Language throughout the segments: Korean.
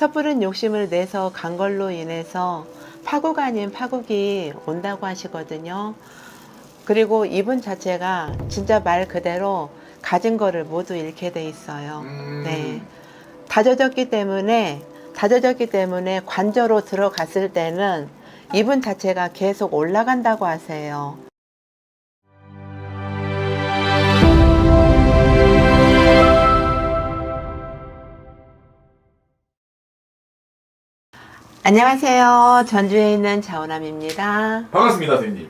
섣부른 욕심을 내서 간 걸로 인해서 파국 아닌 파국이 온다고 하시거든요. 그리고 이분 자체가 진짜 말 그대로 가진 거를 모두 잃게 돼 있어요. 네. 다져졌기 때문에 관저로 들어갔을 때는 이분 자체가 계속 올라간다고 하세요. 안녕하세요. 전주에 있는 자오남입니다. 반갑습니다, 선생님.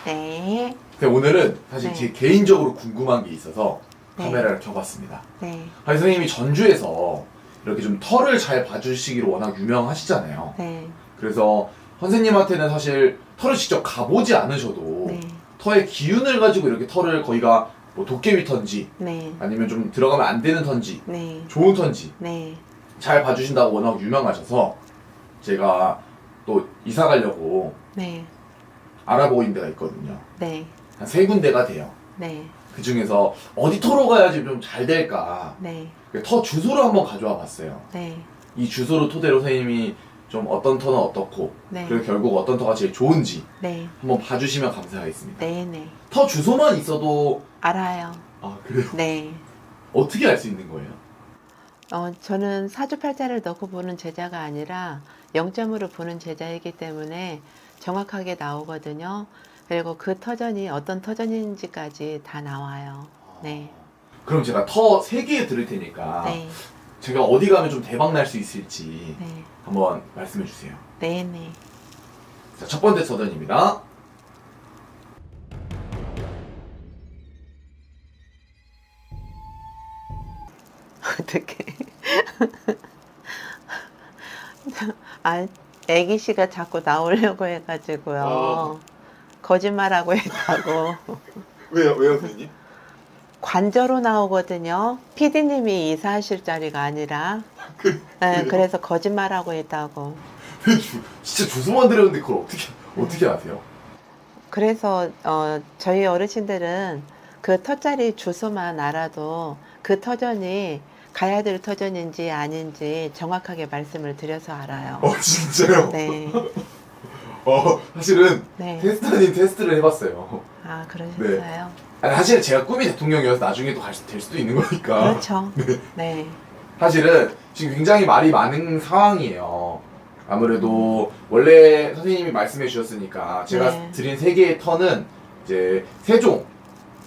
네. 오늘은 사실 네. 제 개인적으로 궁금한 게 있어서 네. 카메라를 켜봤습니다. 네. 아니, 선생님이 전주에서 이렇게 좀 털을 잘 봐주시기로 워낙 유명하시잖아요. 네. 그래서 선생님한테는 사실 털을 직접 가보지 않으셔도 네. 털의 기운을 가지고 이렇게 털을 거기가 뭐 도깨비 턴지 네. 아니면 좀 들어가면 안 되는 턴지 네. 좋은 턴지 네. 잘 봐주신다고 워낙 유명하셔서 제가 또 이사 가려고 네. 알아보고 있는 데가 있거든요. 네. 한 3군데가 돼요. 네. 그 중에서 어디 터로 가야지 좀 잘 될까 네. 터 주소를 한번 가져와 봤어요. 네. 이 주소를 토대로 선생님이 좀 어떤 터는 어떻고 네. 그리고 결국 어떤 터가 제일 좋은지 네. 한번 봐주시면 감사하겠습니다. 네. 네. 터 주소만 있어도 알아요. 그래요? 네. 어떻게 알 수 있는 거예요? 저는 사주팔자를 넣고 보는 제자가 아니라 0점으로 보는 제자이기 때문에 정확하게 나오거든요. 그리고 그 터전이 어떤 터전인지까지 다 나와요. 네. 그럼 제가 터 3개 들을 테니까 네. 제가 어디 가면 좀 대박 날 수 있을지 네. 한번 말씀해 주세요. 네. 네. 자, 첫 번째 터전입니다. 어떻게? 애기 씨가 자꾸 나오려고 해가지고요. 거짓말하고 했다고. 왜요, 선생님? 관저로 나오거든요. PD님이 이사하실 자리가 아니라. 네, 그래서 거짓말하고 했다고. 진짜 주소만 드렸는데 그걸 어떻게 아세요? 그래서 저희 어르신들은 그 터자리 주소만 알아도 그 터전이 가야 될 터전인지 아닌지 정확하게 말씀을 드려서 알아요. 진짜요? 네. 사실은 네. 테스트 아닌 테스트를 해봤어요. 아, 그러셨어요? 아니, 사실 제가 꿈이 대통령이어서 나중에 또 될 수도 있는 거니까. 그렇죠. 네. 사실은 지금 굉장히 말이 많은 상황이에요. 아무래도 원래 선생님이 말씀해 주셨으니까 제가 네. 드린 3개의 턴은 이제 세종,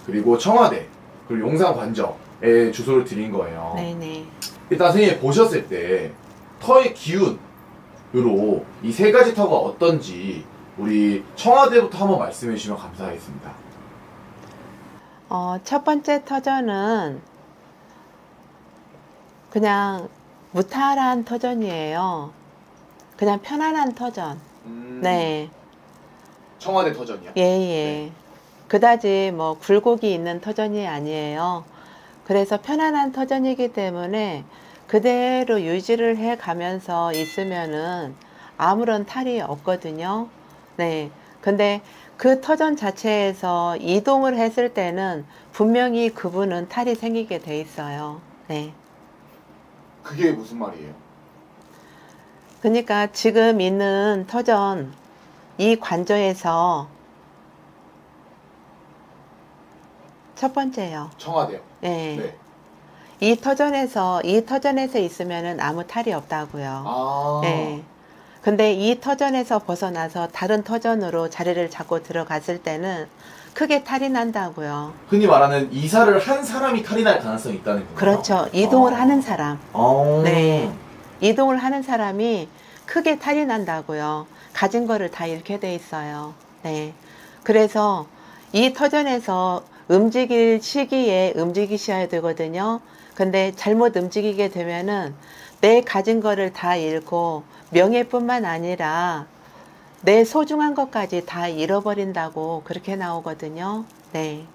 그리고 청와대, 그리고 용산 관저에 주소를 드린 거예요. 네네. 일단 선생님이 보셨을 때 터의 기운으로 이 3가지 터가 어떤지 우리 청와대부터 한번 말씀해 주시면 감사하겠습니다. 첫 번째 터전은 그냥 무탈한 터전이에요. 그냥 편안한 터전. 네. 청와대 터전이요? 예, 예. 그다지 뭐 굴곡이 있는 터전이 아니에요. 그래서 편안한 터전이기 때문에 그대로 유지를 해 가면서 있으면은 아무런 탈이 없거든요. 네. 근데 그 터전 자체에서 이동을 했을 때는 분명히 그분은 탈이 생기게 돼 있어요. 네. 그게 무슨 말이에요? 그러니까 지금 있는 터전, 이 관저에서 첫 번째요. 청와대요. 네. 네. 이 터전에서 있으면은 아무 탈이 없다고요. 네. 근데 이 터전에서 벗어나서 다른 터전으로 자리를 잡고 들어갔을 때는 크게 탈이 난다고요. 흔히 말하는 이사를 한 사람이 탈이 날 가능성이 있다는 거예요. 그렇죠. 이동을 하는 사람. 네. 네. 이동을 하는 사람이 크게 탈이 난다고요. 가진 거를 다 잃게 돼 있어요. 네. 그래서 이 터전에서 움직일 시기에 움직이셔야 되거든요. 근데 잘못 움직이게 되면은 내 가진 거를 다 잃고 명예뿐만 아니라 내 소중한 것까지 다 잃어버린다고 그렇게 나오거든요. 네.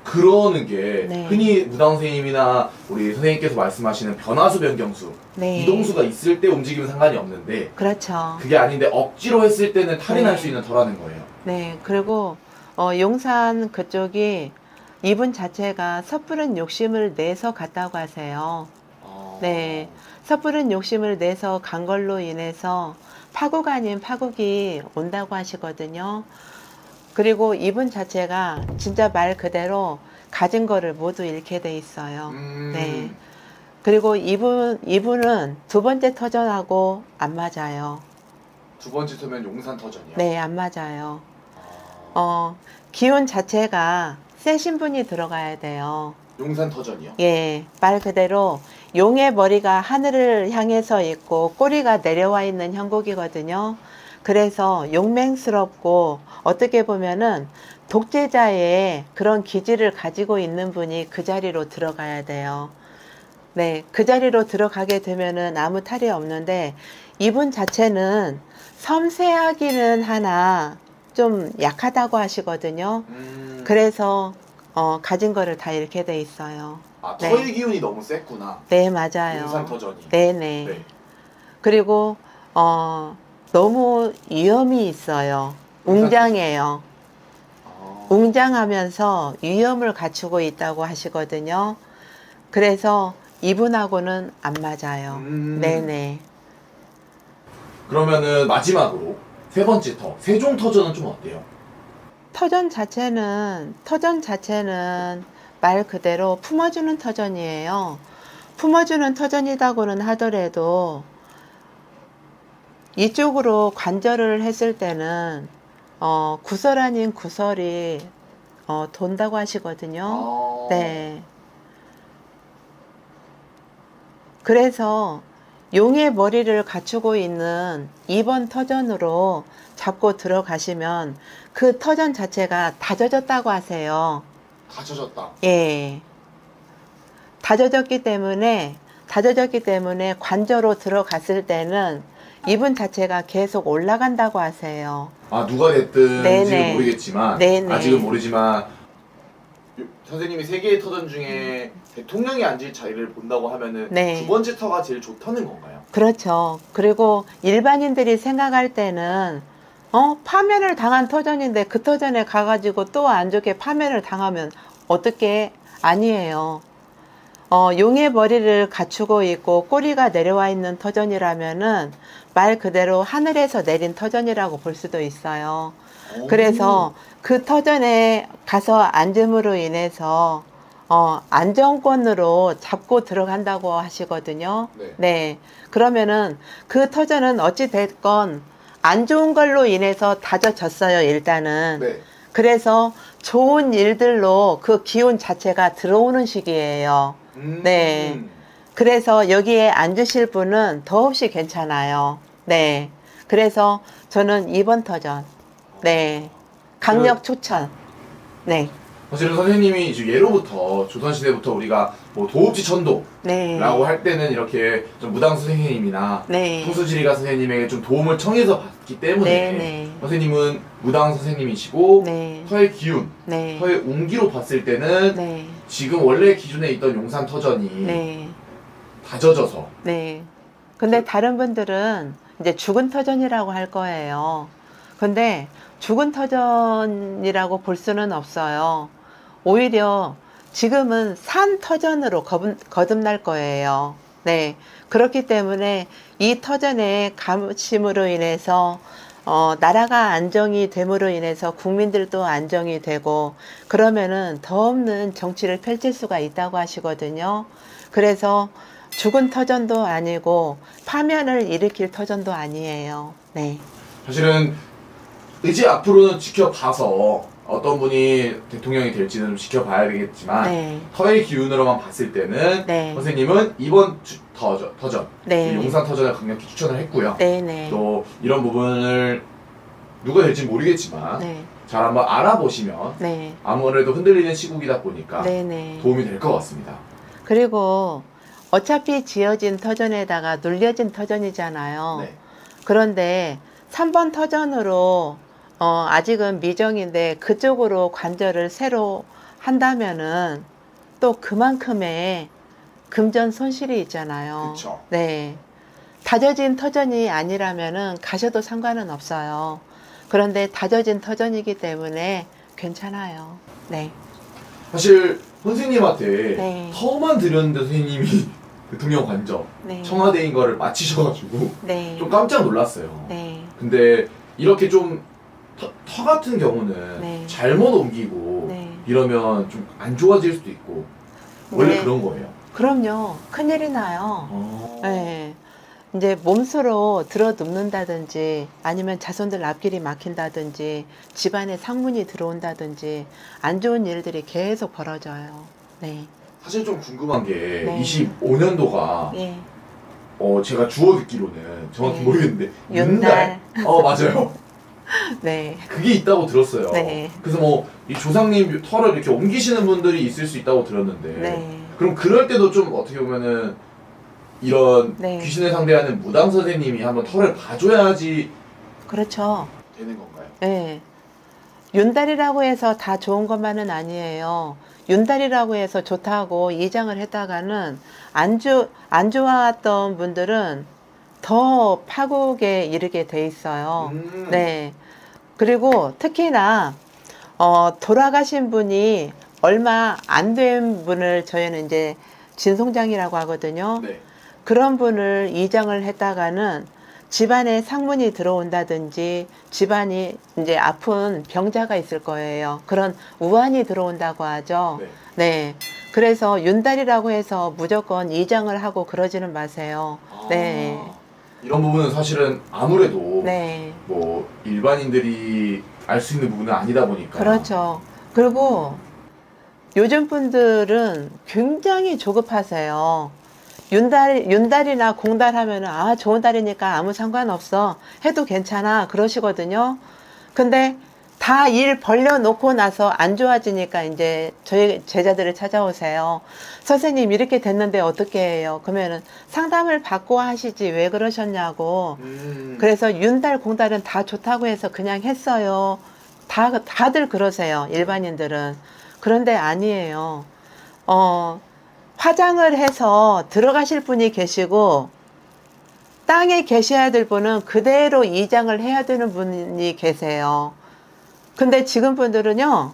그러는 게 네. 흔히 무당 선생님이나 우리 선생님께서 말씀하시는 변화수 변경수, 네. 이동수가 있을 때 움직이면 상관이 없는데 그렇죠. 그게 아닌데 억지로 했을 때는 탈이 네. 날 수 있는 터라는 거예요. 네. 그리고 용산 그쪽이 이분 자체가 섣부른 욕심을 내서 갔다고 하세요. 네. 섣부른 욕심을 내서 간 걸로 인해서 파국 아닌 파국이 온다고 하시거든요. 그리고 이분 자체가 진짜 말 그대로 가진 거를 모두 잃게 돼 있어요. 네. 그리고 이분은 두 번째 터전하고 안 맞아요. 두 번째 터면 용산 터전이요? 네, 안 맞아요. 기운 자체가 세신 분이 들어가야 돼요. 용산 터전이요? 예, 말 그대로 용의 머리가 하늘을 향해서 있고 꼬리가 내려와 있는 형국이거든요. 그래서 용맹스럽고 어떻게 보면은 독재자의 그런 기질을 가지고 있는 분이 그 자리로 들어가야 돼요. 네, 그 자리로 들어가게 되면은 아무 탈이 없는데 이분 자체는 섬세하기는 하나 좀 약하다고 하시거든요. 그래서 가진 거를 다 잃게 돼 있어요. 아, 네. 터의 기운이 너무 셌구나. 네, 맞아요. 용산 터전이. 네네. 네. 그리고 너무 위험이 있어요. 웅장해요. 웅장하면서 위험을 갖추고 있다고 하시거든요. 그래서 이분하고는 안 맞아요. 네네. 그러면은 마지막으로 세 번째 터, 세종 터전은 좀 어때요? 터전 자체는 말 그대로 품어주는 터전이에요. 품어주는 터전이라고는 하더라도 이쪽으로 관절을 했을 때는 구설 아닌 구설이 돈다고 하시거든요. 네. 그래서 용의 머리를 갖추고 있는 2번 터전으로 잡고 들어가시면 그 터전 자체가 다져졌다고 하세요. 다쳐졌다. 예. 다져졌기 때문에 관저로 들어갔을 때는 이분 자체가 계속 올라간다고 하세요. 아, 누가 됐든 네네. 지금 모르겠지만 네네. 아직은 모르지만 선생님이 세 개의 터전 중에 대통령이 앉을 자리를 본다고 하면은 네. 두 번째 터가 제일 좋다는 건가요? 그렇죠. 그리고 일반인들이 생각할 때는 파면을 당한 터전인데 그 터전에 가가지고 또 안 좋게 파면을 당하면 어떻게 아니에요. 용의 머리를 갖추고 있고 꼬리가 내려와 있는 터전이라면은 말 그대로 하늘에서 내린 터전이라고 볼 수도 있어요. 그래서 그 터전에 가서 앉음으로 인해서 안정권으로 잡고 들어간다고 하시거든요. 네. 네. 그러면은 그 터전은 어찌 됐건 안 좋은 걸로 인해서 다져졌어요, 일단은. 네. 그래서 좋은 일들로 그 기운 자체가 들어오는 시기예요. 네. 그래서 여기에 앉으실 분은 더없이 괜찮아요. 네. 그래서 저는 2번 터전. 네. 강력 추천. 네. 사실은 선생님이 이제 예로부터 조선시대부터 우리가 뭐 도읍지 천도라고 네. 할 때는 이렇게 좀 무당수 선생님이나 네. 풍수지리가 선생님에게 좀 도움을 청해서 받기 때문에 네. 선생님은 무당 선생님이시고 네. 터의 기운, 네. 터의 운기로 봤을 때는 네. 지금 원래 기존에 있던 용산 터전이 네. 다져져서 네. 근데 다른 분들은 이제 죽은 터전이라고 할 거예요. 근데 죽은 터전이라고 볼 수는 없어요. 오히려 지금은 산 터전으로 거듭날 거예요. 네. 그렇기 때문에 이 터전의 감심으로 인해서 나라가 안정이 됨으로 인해서 국민들도 안정이 되고 그러면은 더 없는 정치를 펼칠 수가 있다고 하시거든요. 그래서 죽은 터전도 아니고 파면을 일으킬 터전도 아니에요. 네. 사실은 이제 앞으로는 지켜봐서 어떤 분이 대통령이 될지는 좀 지켜봐야 되겠지만 네. 터의 기운으로만 봤을 때는 네. 선생님은 이번 터전 네. 용산 터전을 강력히 추천을 했고요. 네네. 또 이런 부분을 누가 될지 모르겠지만 네. 잘 한번 알아보시면 네. 아무래도 흔들리는 시국이다 보니까 네네. 도움이 될 것 같습니다. 그리고 어차피 지어진 터전에다가 눌려진 터전이잖아요. 네. 그런데 3번 터전으로 아직은 미정인데 그쪽으로 관절을 새로 한다면은 또 그만큼의 금전 손실이 있잖아요. 그쵸. 네. 다져진 터전이 아니라면은 가셔도 상관은 없어요. 그런데 다져진 터전이기 때문에 괜찮아요. 네. 사실 선생님한테 네. 터만 드렸는데 선생님이 대통령 관저 네. 청와대인 거를 맞히셔가지고 네. 좀 깜짝 놀랐어요. 네. 근데 이렇게 좀 터 같은 경우는 네. 잘못 옮기고 네. 이러면 좀 안 좋아질 수도 있고 원래 네. 그런 거예요. 그럼요. 큰일이 나요. 네. 이제 몸수로 들어 눕는다든지 아니면 자손들 앞길이 막힌다든지 집안에 상문이 들어온다든지 안 좋은 일들이 계속 벌어져요. 네. 사실 좀 궁금한 게 네. 25년도가 예. 제가 주워 듣기로는 정확히 네. 모르겠는데 윤달. 맞아요. 네. 그게 있다고 들었어요. 네. 그래서 뭐 이 조상님 터를 이렇게 옮기시는 분들이 있을 수 있다고 들었는데 네. 그럼 그럴 때도 좀 어떻게 보면은 이런 네. 귀신을 상대하는 무당 선생님이 한번 터를 봐줘야지 그렇죠. 되는 건가요? 네. 윤달이라고 해서 다 좋은 것만은 아니에요. 윤달이라고 해서 좋다고 이장을 했다가는 안 좋았던 분들은 더 파국에 이르게 돼 있어요. 네. 그리고 특히나 돌아가신 분이 얼마 안 된 분을 저희는 이제 진송장이라고 하거든요. 네. 그런 분을 이장을 했다가는 집안에 상문이 들어온다든지 집안이 이제 아픈 병자가 있을 거예요. 그런 우환이 들어온다고 하죠. 네. 네. 그래서 윤달이라고 해서 무조건 이장을 하고 그러지는 마세요. 네. 이런 부분은 사실은 아무래도 네. 뭐 일반인들이 알 수 있는 부분은 아니다 보니까 그렇죠. 그리고 요즘 분들은 굉장히 조급하세요. 윤달이나 공달 하면은, 좋은 달이니까 아무 상관없어. 해도 괜찮아. 그러시거든요. 근데 다 일 벌려놓고 나서 안 좋아지니까 이제 저희 제자들을 찾아오세요. 선생님, 이렇게 됐는데 어떻게 해요? 그러면은 상담을 받고 하시지 왜 그러셨냐고. 그래서 윤달, 공달은 다 좋다고 해서 그냥 했어요. 다들 그러세요. 일반인들은. 그런데 아니에요. 화장을 해서 들어가실 분이 계시고 땅에 계셔야 될 분은 그대로 이장을 해야 되는 분이 계세요. 근데 지금 분들은요,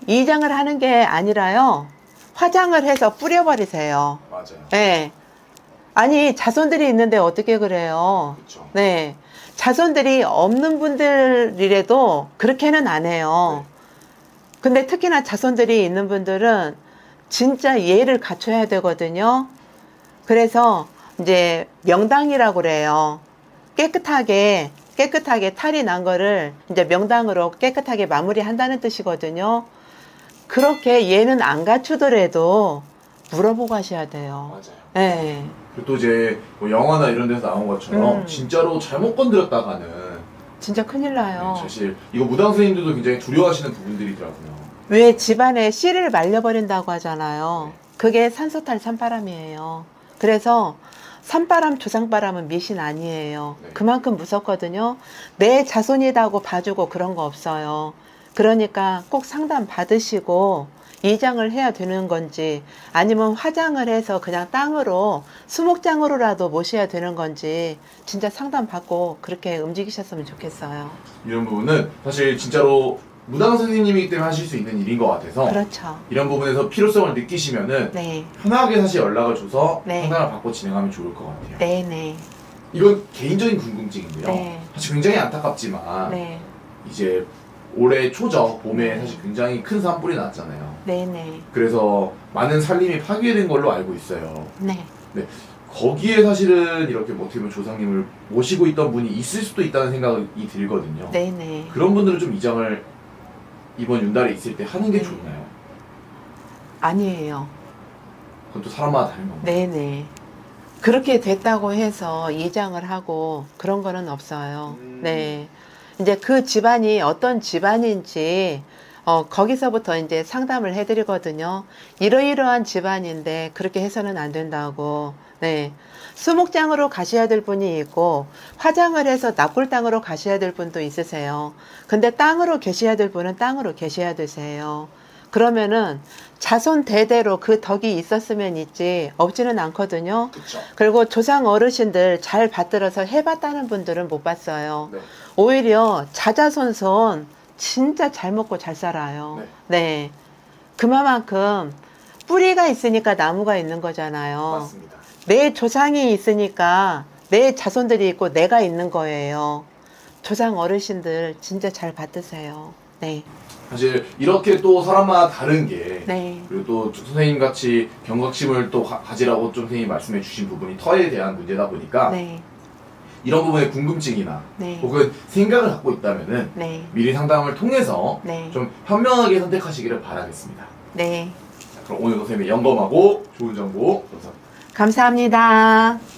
이장을 하는 게 아니라요, 화장을 해서 뿌려버리세요. 맞아요. 네. 아니, 자손들이 있는데 어떻게 그래요? 그렇죠. 네. 자손들이 없는 분들이라도 그렇게는 안 해요. 근데 특히나 자손들이 있는 분들은 진짜 예의를 갖춰야 되거든요. 그래서 이제 명당이라고 그래요. 깨끗하게 탈이 난 거를 이제 명당으로 깨끗하게 마무리한다는 뜻이거든요. 그렇게 예는 안 갖추더라도 물어보고 하셔야 돼요. 맞아요. 네. 그리고 또 이제 뭐 영화나 이런 데서 나온 것처럼 진짜로 잘못 건드렸다가는 진짜 큰일 나요. 사실 이거 무당 선생님들도 굉장히 두려워하시는 부분들이더라고요. 왜 집안에 씨를 말려버린다고 하잖아요. 그게 산소탈 산바람이에요. 그래서 산바람, 조상바람은 미신 아니에요. 네. 그만큼 무섭거든요. 내 자손이라고 봐주고 그런 거 없어요. 그러니까 꼭 상담 받으시고 이장을 해야 되는 건지 아니면 화장을 해서 그냥 땅으로 수목장으로라도 모셔야 되는 건지 진짜 상담 받고 그렇게 움직이셨으면 좋겠어요. 이런 부분은 사실 진짜로 무당 선생님이기 때문에 하실 수 있는 일인 것 같아서 그렇죠. 이런 부분에서 필요성을 느끼시면은 네. 편하게 사실 연락을 줘서 네. 상담을 받고 진행하면 좋을 것 같아요. 네네. 이건 개인적인 궁금증인데요. 네. 사실 굉장히 안타깝지만 네. 이제 올해 초죠. 봄에 사실 굉장히 큰 산불이 났잖아요. 네네. 그래서 많은 살림이 파괴된 걸로 알고 있어요. 네. 거기에 사실은 이렇게 뭐 어떻게 보면 조상님을 모시고 있던 분이 있을 수도 있다는 생각이 들거든요. 네네. 그런 분들은 좀 이장을 이번 윤달에 있을 때 하는 게 네. 좋나요? 아니에요. 그건 또 사람마다 다른 건가요? 네네. 그렇게 됐다고 해서 이장을 하고 그런 거는 없어요. 네. 이제 그 집안이 어떤 집안인지 거기서부터 이제 상담을 해드리거든요. 이러이러한 집안인데 그렇게 해서는 안 된다고. 네. 수목장으로 가셔야 될 분이 있고 화장을 해서 납골 땅으로 가셔야 될 분도 있으세요. 근데 땅으로 계셔야 될 분은 땅으로 계셔야 되세요. 그러면은 자손 대대로 그 덕이 있었으면 있지 없지는 않거든요. 그쵸. 그리고 조상 어르신들 잘 받들어서 해봤다는 분들은 못 봤어요. 네. 오히려 자자손손 진짜 잘 먹고 잘 살아요. 네. 네. 그만큼 뿌리가 있으니까 나무가 있는 거잖아요. 맞습니다. 내 조상이 있으니까 내 자손들이 있고 내가 있는 거예요. 조상 어르신들 진짜 잘 받으세요. 네. 사실 이렇게 또 사람마다 다른 게 네. 그리고 또 선생님 같이 경각심을 또 가지라고 좀 선생님이 말씀해 주신 부분이 터에 대한 문제다 보니까 네. 이런 부분에 궁금증이나 네. 혹은 생각을 갖고 있다면은 네. 미리 상담을 통해서 네. 좀 현명하게 선택하시기를 바라겠습니다. 네. 자, 그럼 오늘 선생님의 영검하고 좋은 정보 감사합니다. 감사합니다.